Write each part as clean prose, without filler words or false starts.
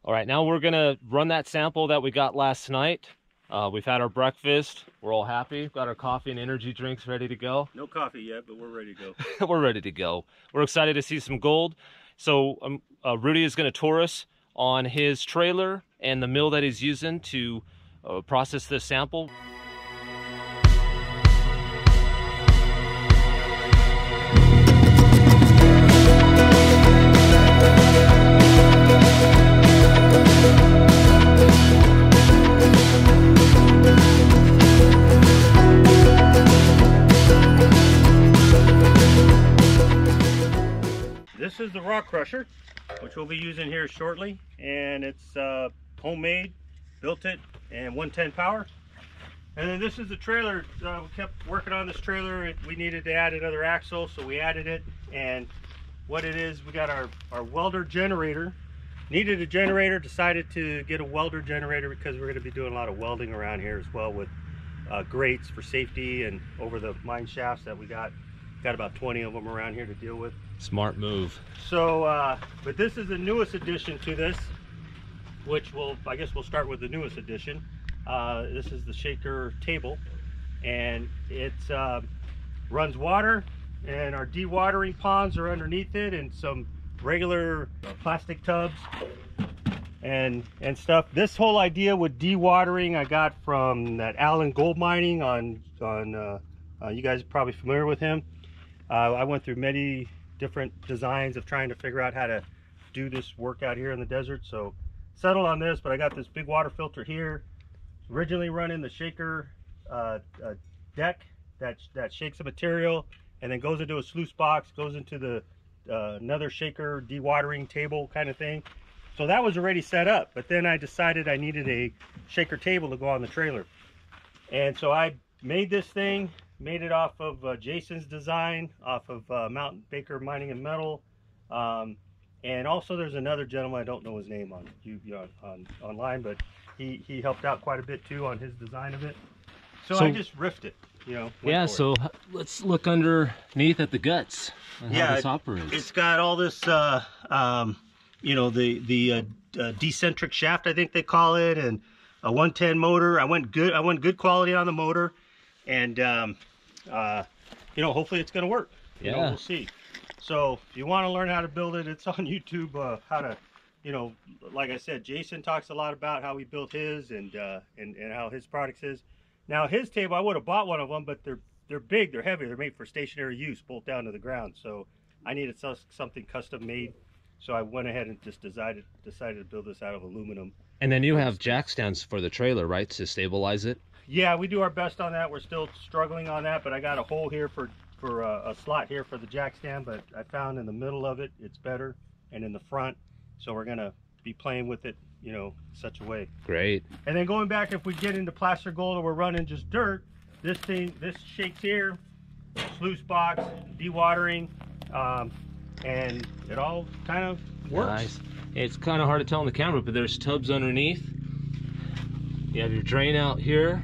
All right, now we're gonna run that sample that we got last night. We've had our breakfast. We're all happy. Got our coffee and energy drinks ready to go. No coffee yet, but we're ready to go. We're ready to go. We're excited to see some gold. So Rudy is going to tour us on his trailer and the mill that he's using to process this sample. This is the rock crusher, which we'll be using here shortly, and it's homemade, built it, and 110 power. And then this is the trailer. We kept working on this trailer. We needed to add another axle, so we added it. And what it is, we got our welder generator. Needed a generator, decided to get a welder generator because we're going to be doing a lot of welding around here as well with grates for safety and over the mine shafts that we got about 20 of them around here to deal with. Smart move. So, but this is the newest addition to this, which I guess we'll start with the newest addition. This is the shaker table, and it runs water, and our dewatering ponds are underneath it, and some regular plastic tubs and stuff. This whole idea with dewatering I got from that Allen Gold Mining on you guys are probably familiar with him. I went through many different designs of trying to figure out how to do this work out here in the desert, so settled on this. But I got this big water filter here, originally running the shaker deck that shakes the material and then goes into a sluice box, goes into the another shaker dewatering table kind of thing. So that was already set up, but then I decided I needed a shaker table to go on the trailer, and so I made this thing. Made it off of Jason's design, off of Mountain Baker Mining and Metal, and also there's another gentleman, I don't know his name on online, but he helped out quite a bit too on his design of it. So I just riffed it, you know. Yeah. So let's look underneath at the guts and how this operates. It's got all this, you know, the decentric shaft, I think they call it, and a 110 motor. I went good quality on the motor, and you know, hopefully it's going to work. You know, we'll see. So if you want to learn how to build it, it's on YouTube. How to, you know, like I said, Jason talks a lot about how he built his and how his products is. Now his table, I would have bought one of them, but they're big, they're heavy, they're made for stationary use, bolt down to the ground. So I needed something custom made. So I went ahead and just decided to build this out of aluminum. And then you have jack stands for the trailer, right, to stabilize it? Yeah, we do our best on that. We're still struggling on that, but I got a hole here for a slot here for the jack stand, but I found in the middle of it, it's better, and in the front. So we're gonna be playing with it, you know, such a way. Great. And then going back, if we get into placer gold or we're running just dirt, this shakes here, sluice box, dewatering, and it all kind of works. Nice. It's kind of hard to tell on the camera, but there's tubs underneath. You have your drain out here.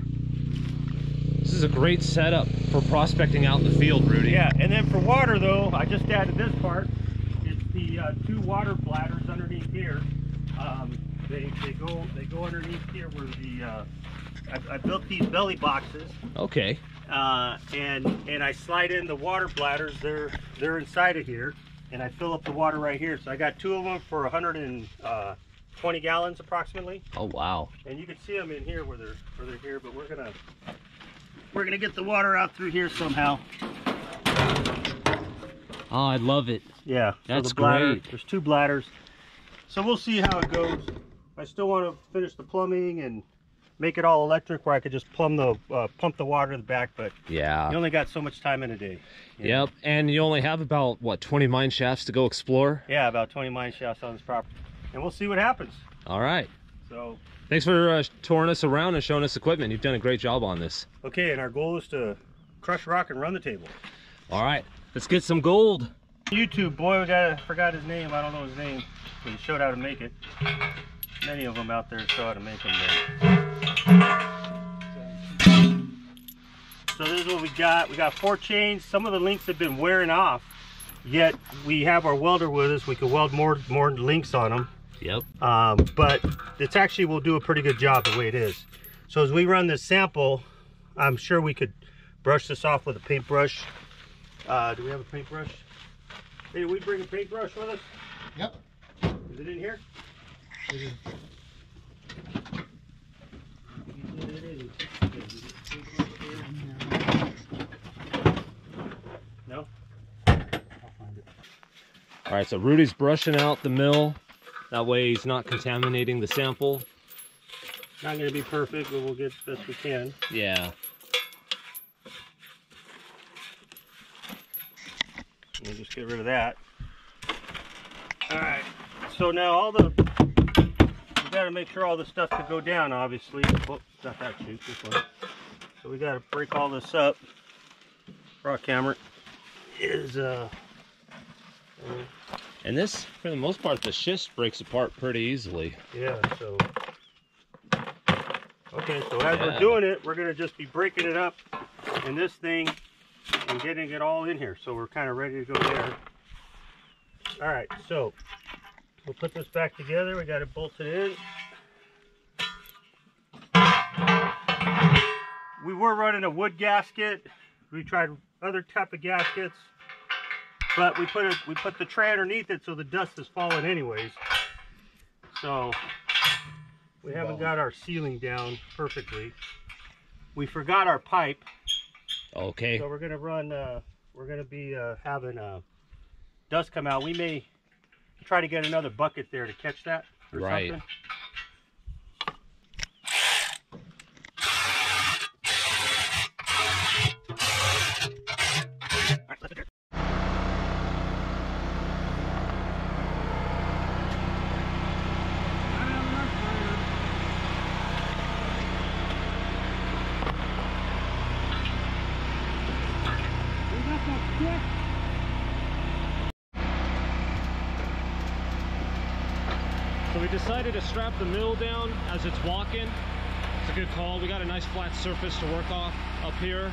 This is a great setup for prospecting out in the field, Rudy. Yeah, and then for water though, I just added this part. It's the 2 water bladders underneath here. They go underneath here where the I built these belly boxes. Okay. And I slide in the water bladders. They're inside of here, and I fill up the water right here. So I got 2 of them for 120 gallons approximately. Oh wow. And you can see them in here where they're here, but we're gonna get the water out through here somehow. Oh, I love it. Yeah, that's great. There's 2 bladders. So we'll see how it goes. I still want to finish the plumbing and make it all electric where I could just pump the water in the back, but yeah, you only got so much time in a day. Yep, and you only have about, what, 20 mine shafts to go explore? Yeah, about 20 mine shafts on this property. And we'll see what happens. All right. So thanks for touring us around and showing us equipment. You've done a great job on this. Okay, and our goal is to crush rock and run the table. All right, let's get some gold. YouTube boy, forgot his name. I don't know his name, but he showed how to make it. Many of them out there show how to make them. So this is what we got. We got 4 chains. Some of the links have been wearing off, yet we have our welder with us. We could weld more links on them. Yep. But it's actually will do a pretty good job the way it is. So as we run this sample, I'm sure we could brush this off with a paintbrush. Do we have a paintbrush? Hey, did we bring a paintbrush with us? Yep. Is it in here? No? I'll find it. All right, so Rudy's brushing out the mill. That way he's not contaminating the sample. Not going to be perfect, but we'll get the best we can. Yeah. We'll just get rid of that. All right, so now all the, we got to make sure all the stuff could go down, obviously. Oh, not that chute, this one. So we got to break all this up. Raw camera is, and this, for the most part, the schist breaks apart pretty easily. yeah, so. Okay, so as we're doing it, we're going to just be breaking it up in this thing and getting it all in here. So we're kind of ready to go there. All right, so we'll put this back together. We got it bolted in. We were running a wood gasket. We tried other type of gaskets, but we put the tray underneath it so the dust is falling anyways. So we haven't got our sealing down perfectly. We forgot our pipe. Okay. So we're gonna run. We're gonna be having dust come out. We may try to get another bucket there to catch that or something. So we decided to strap the mill down as it's walking. It's a good call. We got a nice flat surface to work off up here.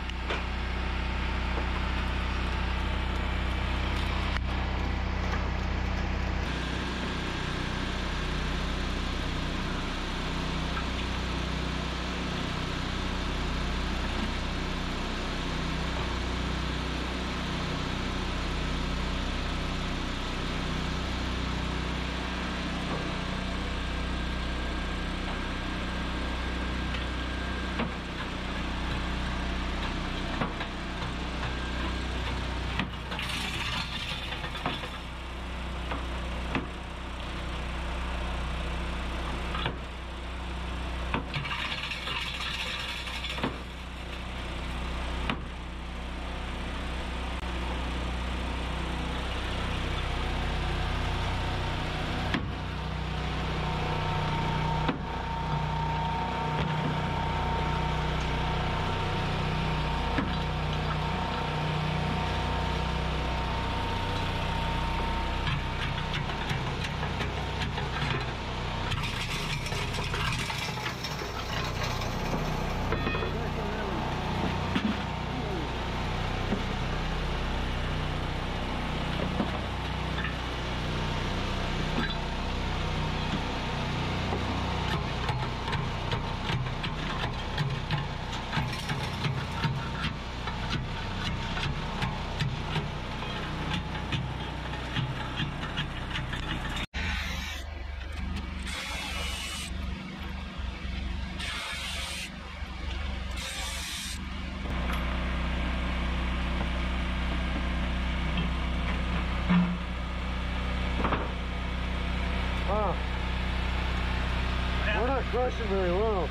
We're not crushing very well.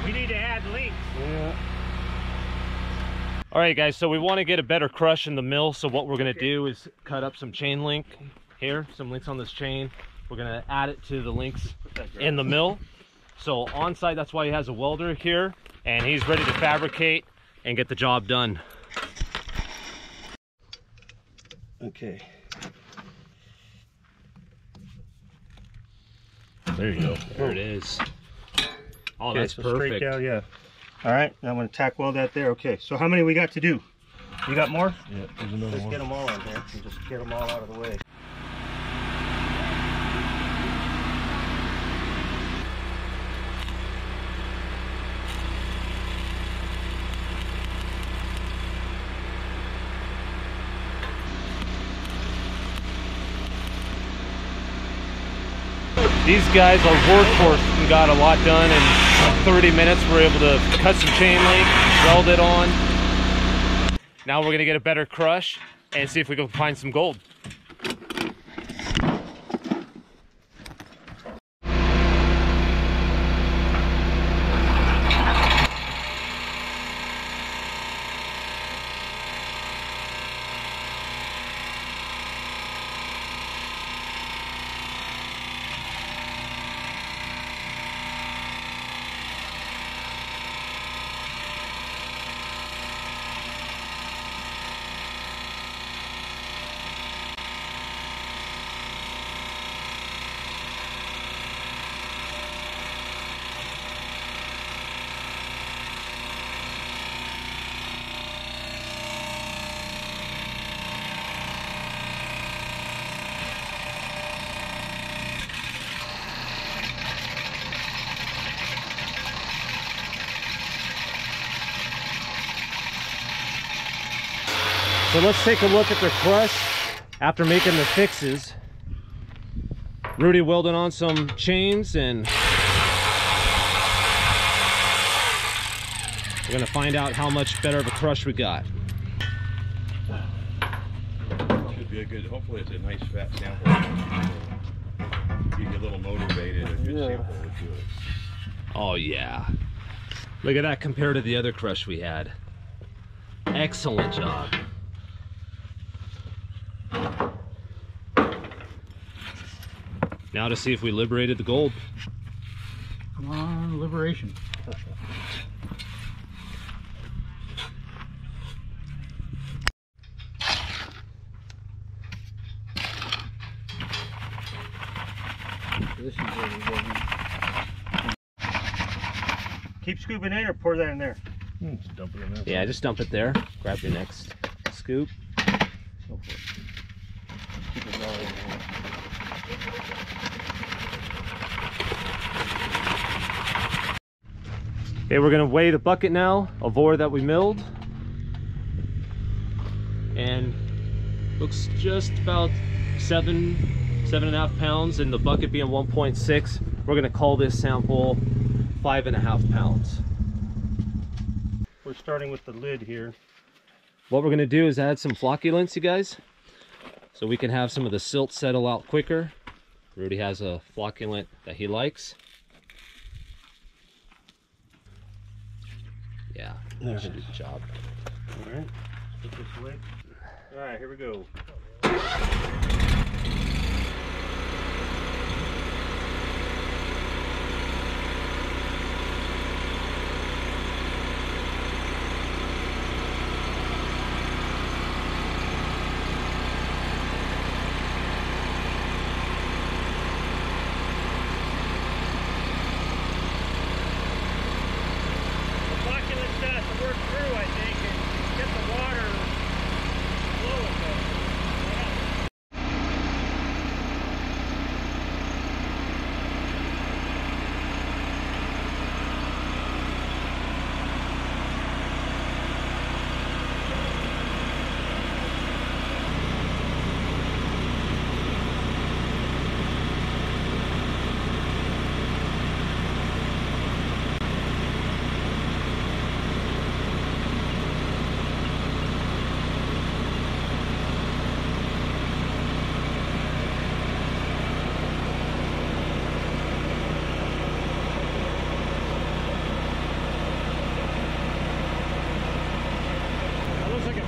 We need to add links. Yeah. All right, guys, so we want to get a better crush in the mill. So what we're going to do is cut up some chain link here, some links on this chain. We're going to add it to the links in the mill. So on site, that's why he has a welder here, and he's ready to fabricate and get the job done. Okay. There you go. There it is. Oh, Okay, that's so perfect. Straight down, yeah. All right, now I'm going to tack weld that there. Okay, so how many we got to do? You got more? Yeah, there's another Let's one. get them all on there and just get them all out of the way. These guys are workhorse and got a lot done in 30 minutes. We're able to cut some chain link, weld it on. Now we're gonna get a better crush and see if we can find some gold. So let's take a look at the crush after making the fixes. Rudy welded on some chains and we're gonna find out how much better of a crush we got. Should be a good, hopefully it's a nice fat sample. You get a little motivated, a good sample would do it. Oh yeah. Look at that compared to the other crush we had. Excellent job. Now to see if we liberated the gold. Come on, liberation. Keep scooping in or pour that in there? Just dump it in there. Yeah, just dump it there. Grab your next scoop. Go for it. Keep it going. Okay, we're gonna weigh the bucket now of ore that we milled. And looks just about 7.5 pounds, and the bucket being 1.6. We're gonna call this sample 5.5 pounds. We're starting with the lid here. What we're gonna do is add some flocculants, you guys, so we can have some of the silt settle out quicker. Rudy has a flocculant that he likes. Yeah, that should do the job. All right, put this lid. All right, here we go.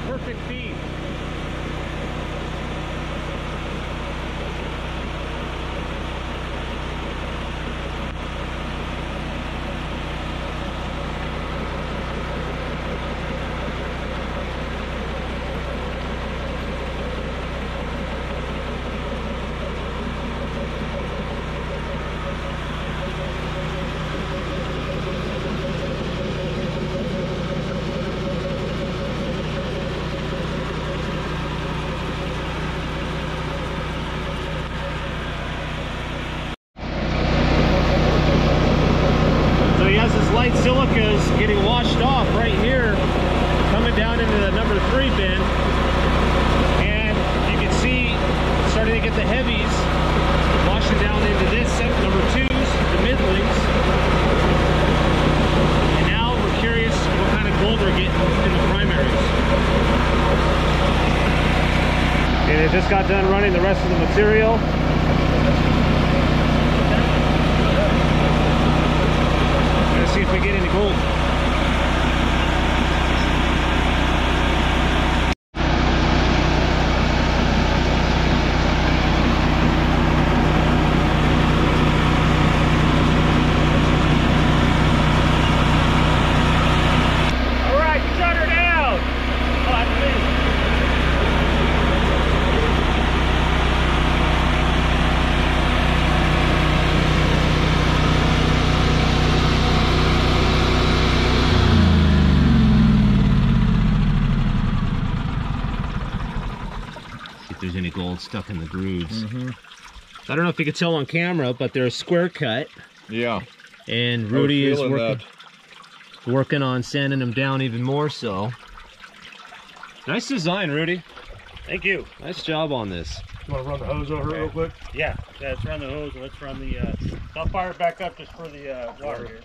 Perfect feed. Silica's getting washed off right here, coming down into the number 3 bin, and you can see starting to get the heavies washed connection down into this set number 2s, the middlings. And now we're curious what kind of gold we're getting in the primaries. Okay, they just got done running the rest of the material. Let's see if we get any gold. There's any gold stuck in the grooves. I don't know if you could tell on camera, but they're a square cut. Yeah. And Rudy is working on sanding them down even more so. Nice design, Rudy. Thank you. Nice job on this. You want to run the hose over real quick? Yeah, let's run the hose and let's run the, I'll fire it back up just for the water here.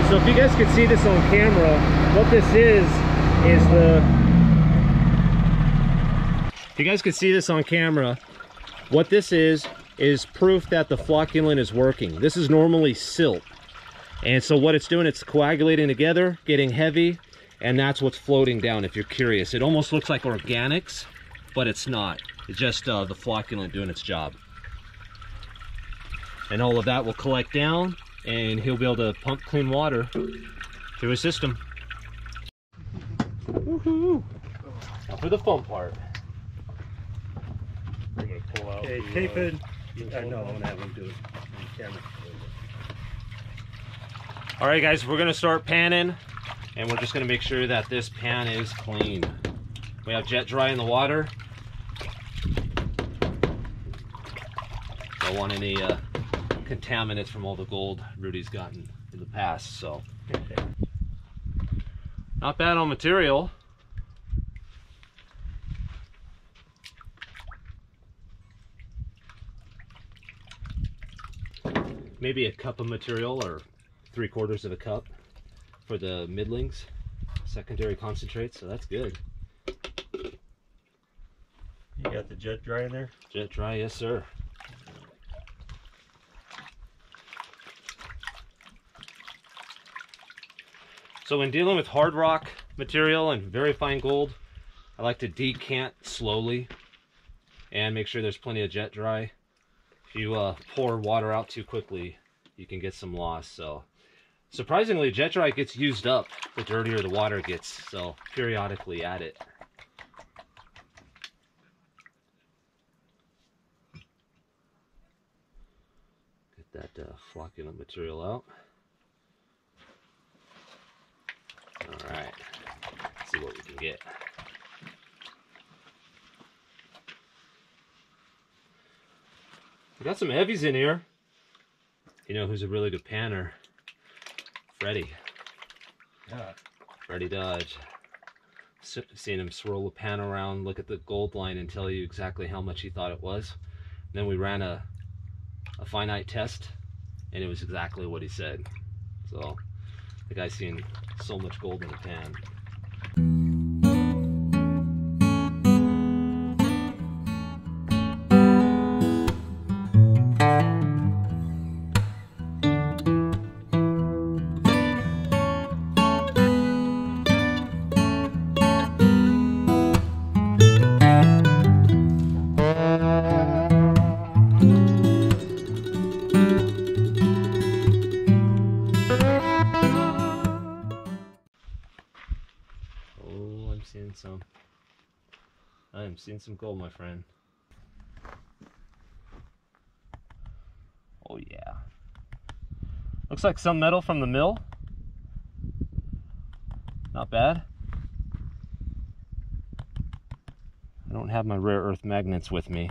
So if you guys could see this on camera, what this is the... If you guys could see this on camera, what this is proof that the flocculant is working. This is normally silt. And so what it's doing, it's coagulating together, getting heavy, and that's what's floating down if you're curious. It almost looks like organics, but it's not. It's just the flocculant doing its job. And all of that will collect down, and he'll be able to pump clean water through his system. Woohoo! Now for the fun part. I'm going to pull out. Okay, tape it. No, I'm going to have him do it on the camera. All right, guys, we're going to start panning, and we're just going to make sure that this pan is clean. We have jet dry in the water. Don't want any contaminants from all the gold Rudy's gotten in the past, so not bad on material. Maybe a cup of material or 3/4 of a cup for the middlings, secondary concentrates, so that's good. You got the jet dry in there? Jet dry, yes sir. So when dealing with hard rock material and very fine gold, I like to decant slowly and make sure there's plenty of jet dry. If you pour water out too quickly, you can get some loss. So surprisingly, jet dry gets used up the dirtier the water gets, so periodically add it. Get that flocculant material out. All right, let's see what we can get. We got some heavies in here. You know who's a really good panner? Freddie. Yeah. Freddie Dodge. Seeing him swirl the pan around, look at the gold line, and tell you exactly how much he thought it was. And then we ran a finite test, and it was exactly what he said. So the guy's seeing so much gold in the pan. I'm seeing some gold, my friend. Oh yeah. Looks like some metal from the mill. Not bad. I don't have my rare earth magnets with me.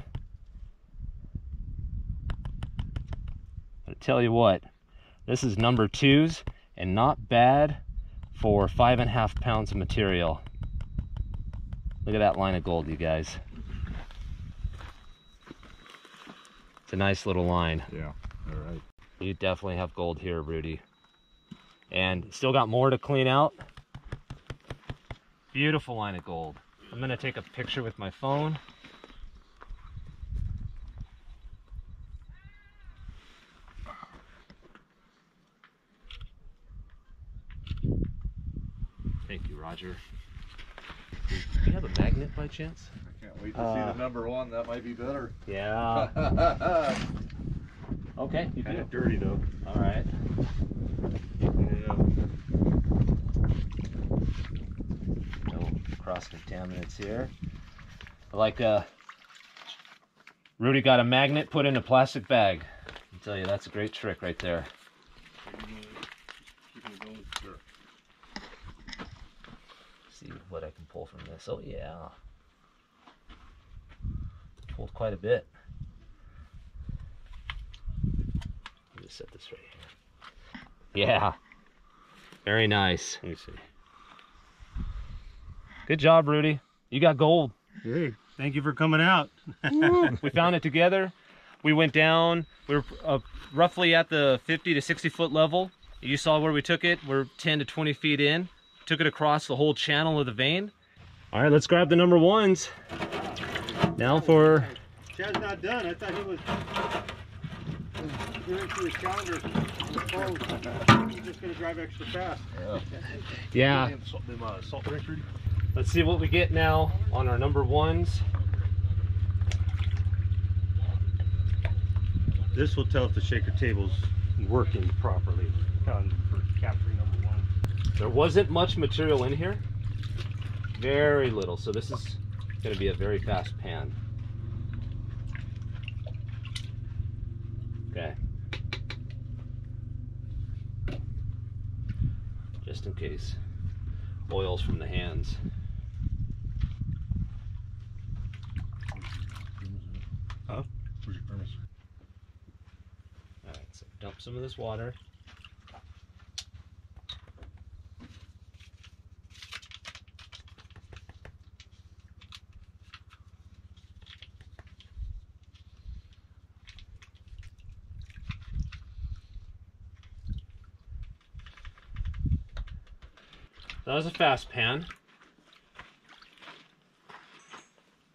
But I tell you what, this is number 2s and not bad for 5.5 pounds of material. Look at that line of gold, you guys. It's a nice little line. Yeah, all right. You definitely have gold here, Rudy. And still got more to clean out. Beautiful line of gold. I'm gonna take a picture with my phone. Thank you, Roger. Do you have a magnet by chance? I can't wait to see the number 1. That might be better. Yeah. Okay, you Kind do. of dirty though. All right. Yeah. No cross contaminants here. Like Rudy got a magnet put in a plastic bag. I tell you, that's a great trick right there. See what I can pull from this. Oh yeah, pulled quite a bit. Let me just set this right here. Yeah, very nice. Let me see. Good job, Rudy. You got gold. Hey, thank you for coming out. We found it together. We went down. We were roughly at the 50 to 60 foot level. You saw where we took it. We're 10 to 20 feet in. Took it across the whole channel of the vein. All right, let's grab the number 1s. Now for... Chad's not done. I thought he was going through his calendar. He's just going to drive extra fast. Yeah. Salt rinse, Rudy? Let's see what we get now on our number 1s. This will tell if the shaker table's working properly for capturing number 1. There wasn't much material in here. Very little. So this is going to be a very fast pan. Okay. Just in case. Oils from the hands. Huh? Where's your furnace? Alright, so dump some of this water. That was a fast pan.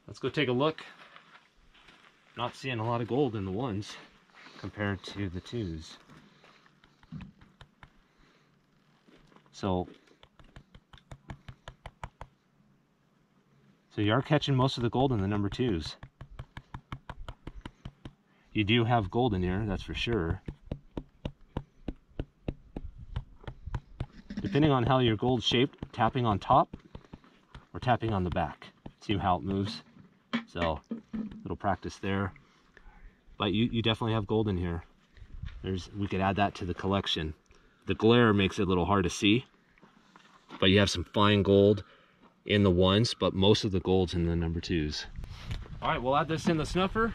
Let's go take a look. Not seeing a lot of gold in the 1s compared to the 2s. So you are catching most of the gold in the number 2s. You do have gold in here, that's for sure. Depending on how your gold's shaped, tapping on top or tapping on the back. See how it moves. So, little practice there. But you definitely have gold in here. We could add that to the collection. The glare makes it a little hard to see. But you have some fine gold in the 1s, but most of the gold's in the number 2s. All right, we'll add this in the snuffer,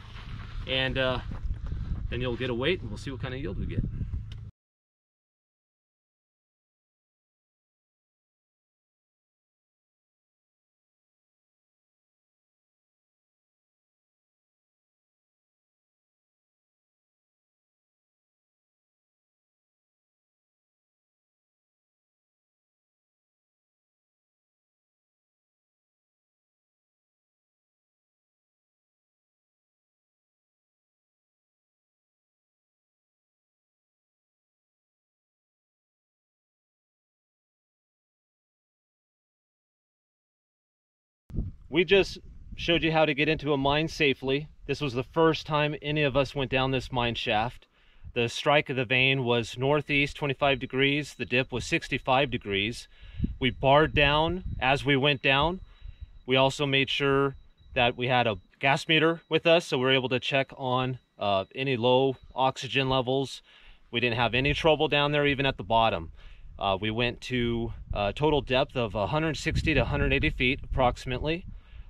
and then you'll get a weight, and we'll see what kind of yield we get. We just showed you how to get into a mine safely. This was the first time any of us went down this mine shaft. The strike of the vein was northeast 25 degrees. The dip was 65 degrees. We barred down as we went down. We also made sure that we had a gas meter with us, so we were able to check on any low oxygen levels. We didn't have any trouble down there, even at the bottom. We went to a total depth of 160 to 180 feet approximately.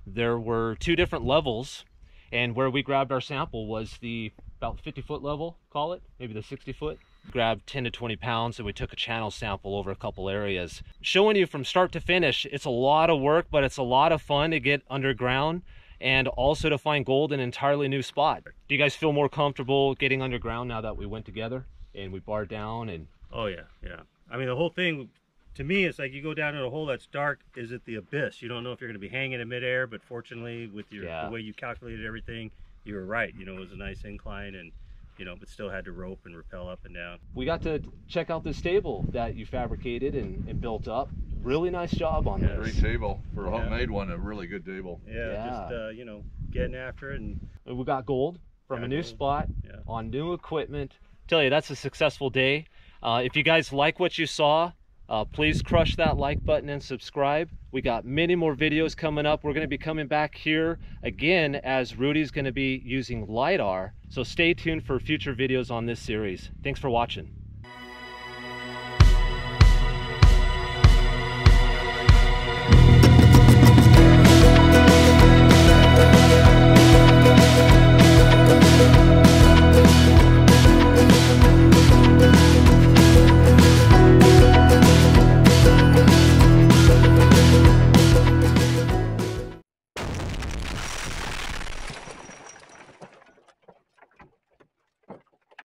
There were 2 different levels, and where we grabbed our sample was the about 50-foot level, call it, maybe the 60-foot. Grabbed 10 to 20 pounds, and we took a channel sample over a couple areas. Showing you from start to finish, it's a lot of work, but it's a lot of fun to get underground and also to find gold in an entirely new spot. Do you guys feel more comfortable getting underground now that we went together and we barred down? And Oh yeah, yeah. I mean, the whole thing, to me, it's like you go down in a hole that's dark. Is it the abyss? You don't know if you're going to be hanging in midair, but fortunately, with your the way you calculated everything, you were right. You know, it was a nice incline, and you know, but still had to rope and rappel up and down. We got to check out this table that you fabricated and built up. Really nice job on this. Great table for a homemade one. A really good table. Yeah. Just you know, getting after it, and we got gold from a new spot on new equipment. Tell you, that's a successful day. If you guys like what you saw, please crush that like button and subscribe. We got many more videos coming up. We're going to be coming back here again as Rudy's going to be using LiDAR. So stay tuned for future videos on this series. Thanks for watching.